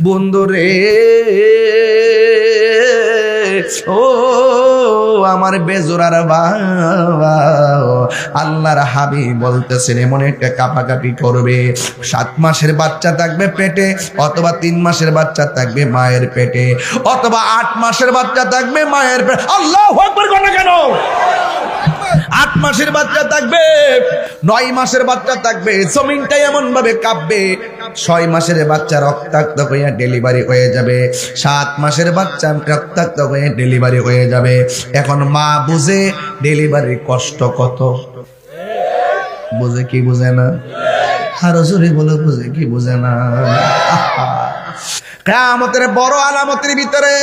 বন্ধুরে ও আমার বেজোরার বাবা, আল্লাহর হাবিব বলতেছেন এমন একটা কাঁপাকাঁপি করবে, 7 মাসের বাচ্চা থাকবে পেটে, অথবা 3 মাসের বাচ্চা থাকবে মায়ের পেটে, অথবা 8 মাসের বাচ্চা থাকবে মায়ের পেটে। আল্লাহু আকবার কথা কেন? 8 মাসের বাচ্চা থাকবে, 9 মাসের বাচ্চা থাকবে, জমিনটা এমন ভাবে কাঁপবে। 6 মাসের বাচ্চা রক্তাক্ত হয়ে ডেলিভারি হয়ে যাবে, 7 মাসের বাচ্চা রক্তাক্ত হয়ে ডেলিভারি হয়ে যাবে। এখন মা বুঝে ডেলিভারির কষ্ট কত, বুঝে কি বুঝে না? আরো জোরে বলে বুঝে কি বুঝে না? কিয়ামতের বড় আলামতের ভিতরে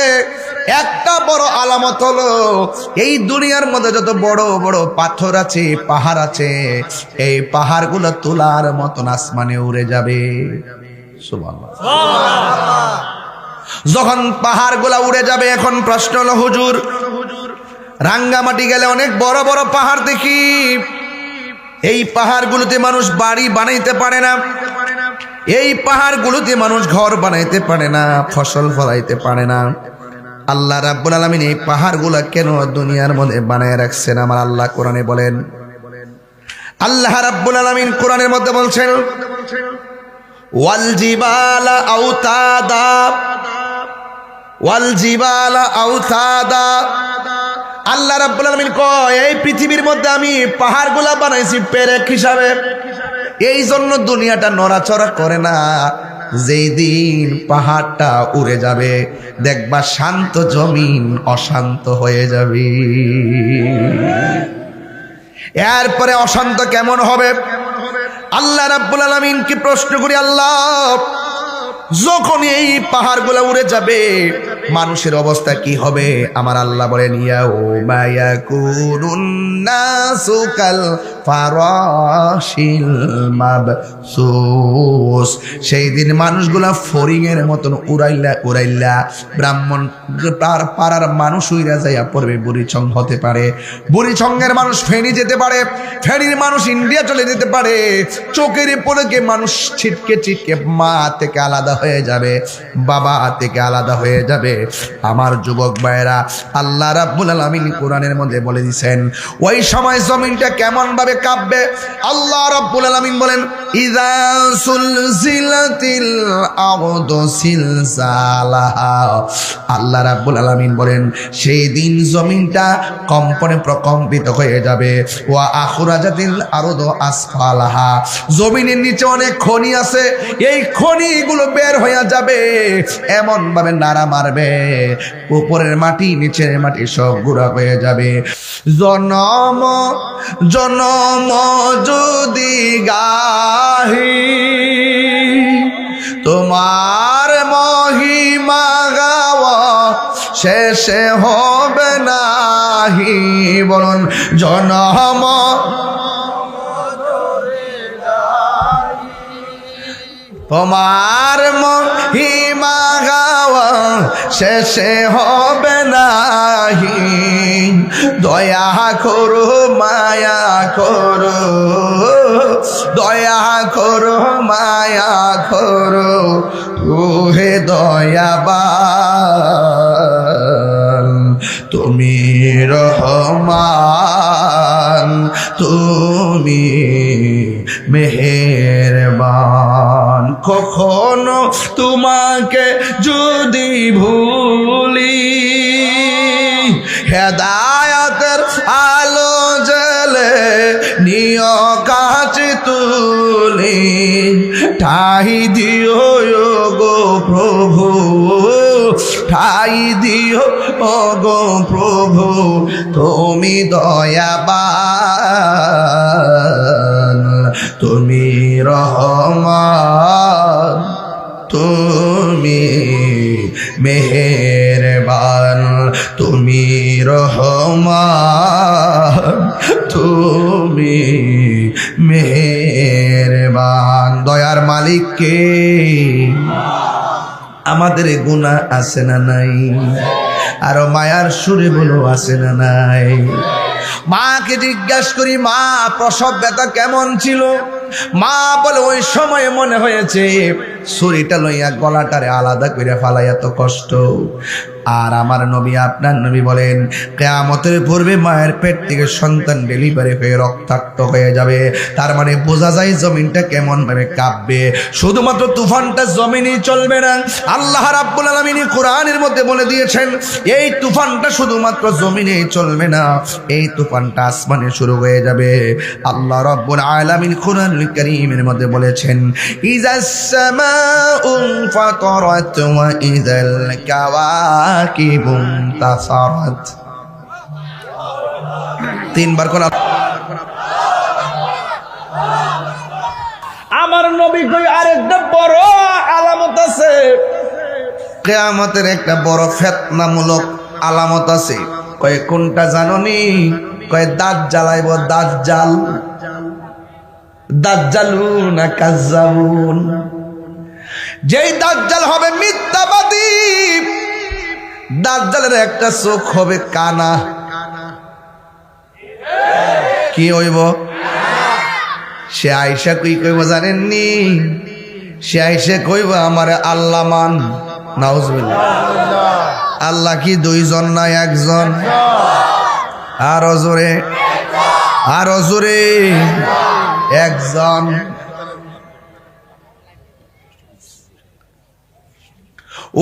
একটা বড় আলামত হলো, এই দুনিয়ার মধ্যে যত বড় বড় পাথর আছে, পাহাড় আছে, এই পাহাড়গুলো তুলার মতন আসমানে উড়ে যাবে। সুবহানাল্লাহ। যখন পাহাড়গুলো উড়ে যাবে, এখন প্রশ্ন হলো হুজুর, রাঙ্গামাটি গেলে অনেক বড় বড় পাহাড় দেখি, এই পাহাড়গুলোতে মানুষ বাড়ি বানাইতে পারে না, এই পাহাড়গুলোতে মানুষ ঘর বানাইতে পারে না, ফসল ফলাইতে পারে না। আল্লাহ রাব্বুল আলামিন এই পাহাড়গুলো কেন দুনিয়ার মধ্যে বানায় রাখছেন? আমার আল্লাহ কোরআনে বলেন, আল্লাহ রাব্বুল আলামিন কোরআনের মধ্যে বলছেন, ওয়াল জিবালা আওতাদা, ওয়াল জিবালা আওতাদা। আল্লাহ রাব্বুল আলামিন কয় এই পৃথিবীর মধ্যে আমি পাহাড়গুলা বানাইছি পেরেক হিসাবে, এই জন্য দুনিয়াটা নড়াচড়া করে না। যেই দিন পাহাড়টা উড়ে যাবে, দেখবা শান্ত জমিন অশান্ত হয়ে যাবে। এরপরে অশান্ত কেমন হবে? আল্লাহ রাব্বুল আলামিন কি প্রশ্ন করি, আল্লাহ যখন এই পাহাড়গুলো উড়ে যাবে মানুষের অবস্থা কি হবে? আমার আল্লাহ বলেন, ইয়াউমা ইয়াকুনুন নাসু কাল ফারাশিল মাবসুস। সেই দিন মানুষগুলা ফড়িং এর মতন উড়াইলা উড়াইলা ব্রাহ্মণ পাড়ার মানুষ উইরা যাইয়া পড়বে। বুড়িচং হতে পারে, বুড়িচংয়ের মানুষ ফেনী যেতে পারে, ফেনীর মানুষ ইন্ডিয়া চলে যেতে পারে। চোখের পলকে মানুষ ছিটকে ছিটকে মা থেকে আলাদা হয়ে যাবে, বাবা থেকে আলাদা হয়ে যাবে। আমার যুবক ভাইরা, আল্লাহ রাব্বুল আলামিন কোরআনের মধ্যে বলে দিয়েছেন ওই সময় জমিনটা কেমন ভাবে কাঁপবে। আল্লাহ রাব্বুল আলামিন বলেন, ইযা সুলজিলাতিল আরদু সিলসালাহা। আল্লাহ রাব্বুল আলামিন বলেন সেই দিন জমিনটা কম্পনে প্রকম্পিত হয়ে যাবে। ওয়া আখরাজাতিল আরদু আসফালাহা। জমিনের নিচে অনেক খনি আছে, এই খনিগুলো বের হয়ে যাবে, এমন ভাবে নাড়া মারবে উপরের মাটি নিচের মাটি সব গুঁড়া হয়ে যাবে। জনম জনম যদি গাহি তোমার মহিমা গাওয়া শেষে হবে নাহি। বলুন, জনম তোমার মহিমা গাওয়া শেষে হবে নাহি। দয়া করো মায়া করো, দয়া করো মায়া করো, ওহে দয়াবান তুমি রহমান, তুমি মেহেরবান। কখনো তোমাকে যদি ভুলি, হেদায়াতের আলো জ্বলে নিয় কাছে তুলি। ঠাই দিও গো প্রভু, ঠাই দিও গো প্রভু, তুমি দয়াবান, তুমি রহমান, তুমি মেহেরবান, তুমি রহমান, তুমি মেহেরবান। দয়ার মালিক কে? আমাদের গুনাহ আছে না নাই? আরো মায়ার সুরে বলো আছে না নাই? মাকে জিজ্ঞাসা করি, মা প্রসব ব্যথা কেমন ছিল? মা বলে ওই সময় মনে হয়েছে ছুরিটা লইয়া গলাটারে আলাদা করে ফালাইয়া তো কষ্ট। আর আমার নবী আপনার নবী বলেন কিয়ামতের পূর্বে মায়ের পেট থেকে সন্তান ডেলিভারি হয়ে রক্তাক্ত হয়ে যাবে। তার মানে বোঝা যায় জমিনটা কেমন ভাবে কাঁপবে। শুধুমাত্র তুফানটা জমিনেই চলবে না, আল্লাহ রাব্বুল আলামিন কোরআনের মধ্যে বলে দিয়েছেন এই তুফানটা শুধুমাত্র জমিনেই চলবে না, এই তুফানটা আসমানে শুরু হয়ে যাবে। আল্লাহ রাব্বুল আলামিন কোরআনুল কারীমের মধ্যে বলেছেন ইযাস সামাউ ফাতারাত ওয়া ইযাল কাওয়াকিবুন তাসারাত। তিনবার কোন আমার নবী কই আরেকটা বড় আলামত আছে, কিয়ামতের একটা বড় ফিতনামূলক আলামত আছে। কয় কোনটা জানোনি? কয় দাজ্জাল আইব, দাজ্জাল। দাজ্জালুনা কাজ্জাবুন। যেই দাজ্জাল হবে মিথ্যাবাদী, দাজ্জালের একটা চোখ হবে কানা। কি হইব? সে আয়েশা কই কইব জানেননি? সে আয়েশা কইব আমারে আল্লাহ মান। নাউজুবিল্লাহ। আল্লাহ কি দুইজন না একজন? আরো জোরে, আরো জোরে। একজন।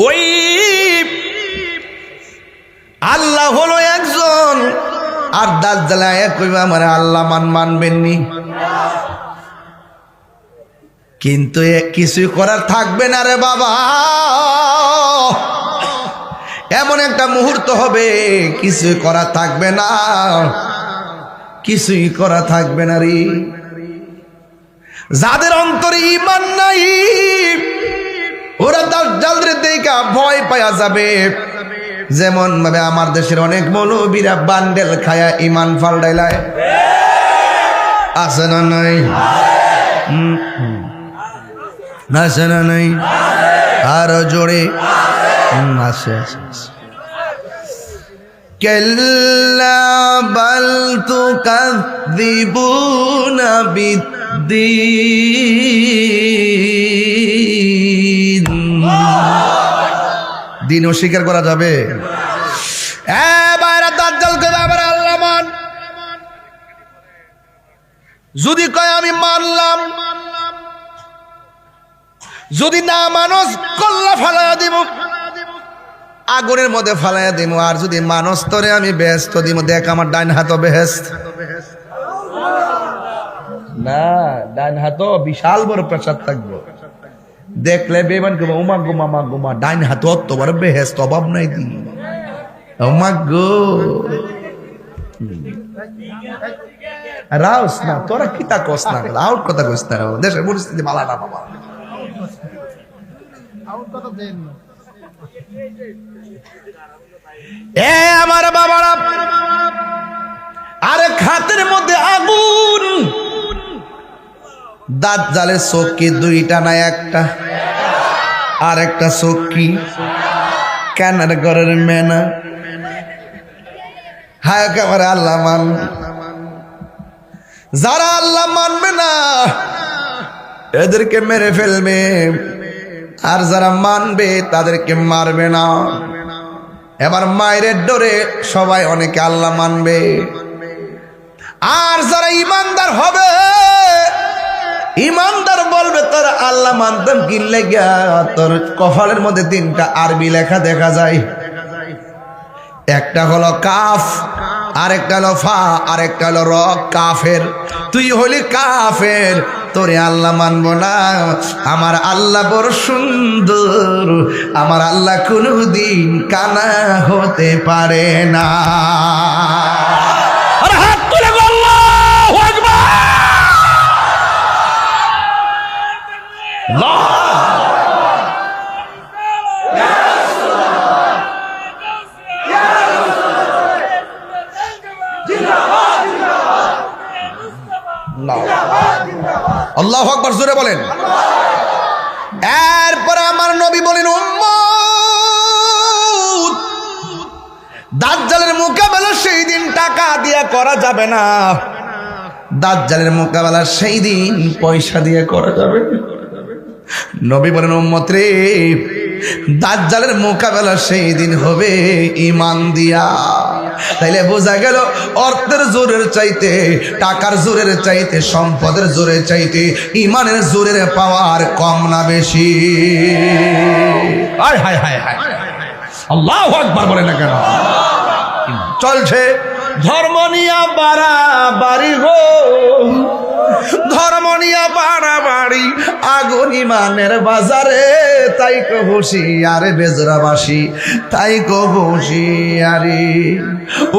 ওই আল্লাহ হলো একজন, আর দাজ্জাল আয়া কইবা আমারে আল্লাহ মানবেননি। কিন্তু কিছুই করার থাকবে না রে বাবা। এমন একটা মুহূর্ত হবে কিছুই করা থাকবে না, কিছুই করা থাকবে না রে। যাদের অন্তরে ঈমান নাই ওরা দাজ্জালের দেখা ভয় পাওয়া যাবে। যেমন ভাবে আমার দেশের অনেক মৌলবীরা বান্ডেল খায়া ঈমান ফালডাইলায়, আছে না নাই? আছে না নাই? আরো জোরে আছে। কাল্লা বাল তুকাযযিবুনা বিদ্দীন। দিন অস্বীকার করা যাবে? এবারে দাজ্জাল কইবে আবার আল্লাহ মান। যদি কয় আমি মানলাম, যদি না মানুষ কল্লা ফালাইয়া দিব, আগুনের মধ্যে ফালাইয়া দিব। আর যদি মানুষ তরে আমি বেহেশত দিব। দেখ আমার ডাইন হাতও বেহেশত না, ডাইন হাতও বিশাল বড় প্রসাদ থাকবো। দেখলে বেমান গো উমা গো মামা গোমা, ডাইন হাত অত বড় বেহেশত, অভাব নাই দি। উমা গো রাউস না, তোরা কিতা কস না, আউট কথা কইস না। দেশের পরিস্থিতি ভালো না বাবা। এ আমার বাবারা, আরে খাতের মধ্যে আগুন। দাজ্জালের চোখ দুইটা না একটা? আর একটা চোখ কি? কানার ঘরের মেনা। হায় একেবারে আল্লাহ মান। যারা আল্লাহ মানবে না এদেরকে মেরে ফেলবে, আর যারা মানবে তাদেরকে মারবে না। এবার মায়ের ডরে সবাই অনেকে আল্লাহ মানবে, আর যারা ইমানদার হবে, ইমানদার বলবে তোর আল্লাহ মানতাম কি লেগা। তোর কপালের মধ্যে তিনটা আরবি লেখা দেখা যায়। একটা হলো কাফ, আরেকটা হলো ফা, আরেকটা হলো র। কাফের। তুই হলি কাফের, তোরে আল্লাহ মানবো না। আমার আল্লাহ বড় সুন্দর, আমার আল্লাহ কোনদিন কানা হতে পারে না। হাত তুলে আল্লাহু আকবার। আল্লাহু আকবার জোরে বলেন। এরপরে আমার নবী বলেন উম্মত, দাজ্জালের মোকাবেলা সেই দিন টাকা দিয়ে করা যাবে না। দাজ্জালের মোকাবেলা সেই দিন পয়সা দিয়ে করা যাবে। নবী বলেন উম্মত রে, দাজ্জালের মোকাবেলা সেই দিন হবে ঈমান দিয়া। তাইলে বোঝা গেল অর্থের জোরের চাইতে, টাকার জোরের চাইতে, সম্পদের জোরের চাইতে ঈমানের জোরের পাওয়ার কম না বেশি? হায় হায় হায় হায়, আল্লাহু আকবার বলে না কেন? চলছে ধর্ম নিয়া বাড়াবাড়ি গো, ধর্ম নিয়া বাড়াবাড়ি, আগুন ইমানের বাজারে, তাই কো হুঁশিয়ারে বেজরাবাসী, তাই কো হুঁশিয়ারি।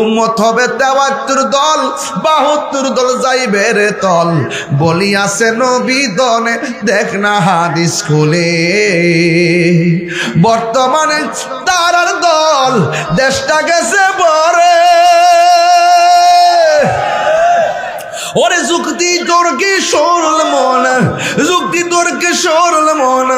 উম্মত হবে ৭৩ দল, ৭২ দল যাইবে রে তল, বলিয়াছে নবী দনে, দেখ না হাদিস খুলে। বর্তমানে তারার দল, দেশটা গেছে বরে। ওরে যুক্তি তর্কে সরল মন, যুক্তি তর্কে সরল মন,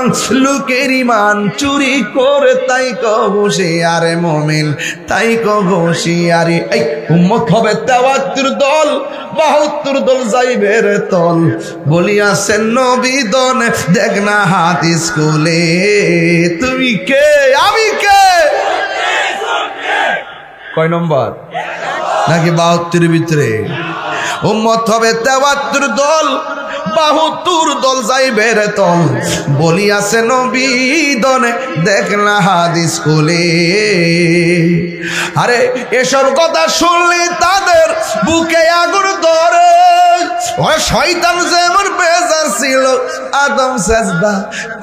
লোকের ঈমান চুরি করে, তাই কহুশি আরে মুমিন, তাই কহুশি আরে। এই উম্মত হবে ৭৩ দল, ৭২ দল যাইবে রে তল, বলিয়াছেন নবী দন, দেখ না হাদিস খুলে। তুমি কে, আমি কে? কয় নম্বর নাকি ৭২ ভিতরে? উম্মত হবে ৭৩ দল, ৭২ দল যাইবে রে তল, বলিয়াছে নবী দনে, দেখ না হাদিস খুলে। আরে এসব কথা শুনলে তাদের বুকে আগুন ধরে। ওই শয়তান যেমন বেজার ছিল আদম সেজদা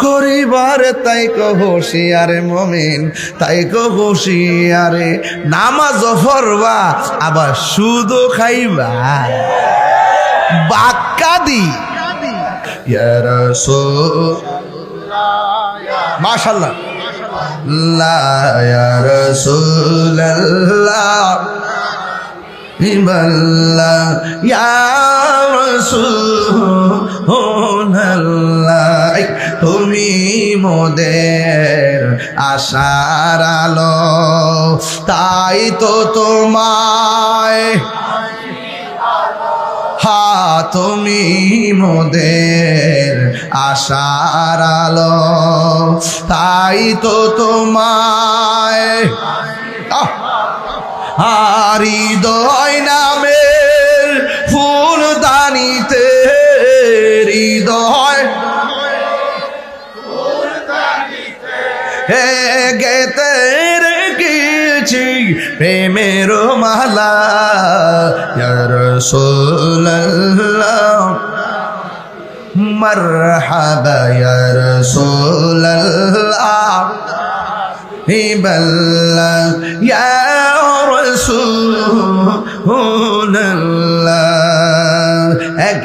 করিবারে, তাই কো হুঁশিয়ারে মুমিন, তাই কো হুঁশিয়ারে। নামাজ পড়বা আবার সুদও খাইবা, বাক্কাদি ইয়া রাসূলুল্লাহ, মাশাআল্লাহ, লা ইয়া রাসূলুল্লাহ, ইবাল্লাহ ইয়া রাসূলুল্লাহ। তুমি মোদের আশার আলো, তাই তো তোমায়, হা তুমি মোদের আশার আলো, তাই তো তোমায় হৃদয় নামের ফুলদানিতে, হৃদয় গেতে রেখেছি প্রেমের মালা, ইয়া রাসূলুল্লাহ মারহাবা, ইয়া রাসূলুল্লাহ ইবাল্লাহ ইয়া রাসূলুল্লাহ।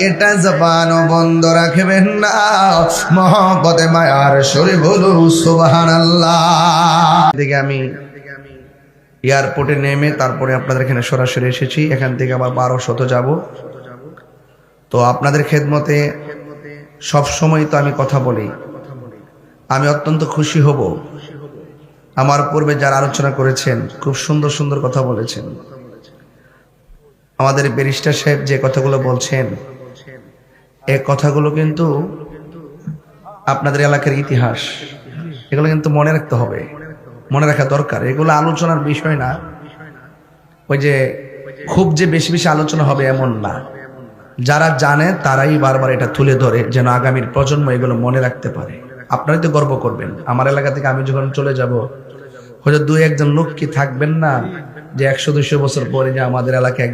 একটা জবান বন্ধ রাখবেন না, মহব্বতে মায়ার সুরে বলু সুবহানাল্লাহ। দেখে আমি এয়ারপোর্টে নেমে তারপরে আপনাদের এখানে সরাসরি এসেছি, এখান থেকে আবার ১২শত যাব। তো আপনাদের খেদমতে সব সময় তো আমি কথা বলি, আমি অত্যন্ত খুশি হব। আমার পূর্বে যারা আলোচনা করেছেন খুব সুন্দর সুন্দর কথা বলেছেন। আমাদের ব্যারিস্টার সাহেব যে কথাগুলো বলছেন, এই কথাগুলো কিন্তু আপনাদের এলাকার ইতিহাস, এগুলো কিন্তু মনে রাখতে হবে, মনে রাখা দরকার। এগুলো আলোচনার বিষয় না, ওই যে খুব যে বেশি বেশি আলোচনা হবে এমন না। যারা জানে তারাই বারবার এটা তুলে ধরে, যেন আগামীর প্রজন্ম এগুলো মনে রাখতে পারে। আপনারাই তো গর্ব করবেন। আমার এলাকা থেকে আমি যখন চলে যাব, হয়তো ২-১ জন লোক কি থাকবেন না যে ১০০-২০০ বছর পরে যে আমাদের এলাকায়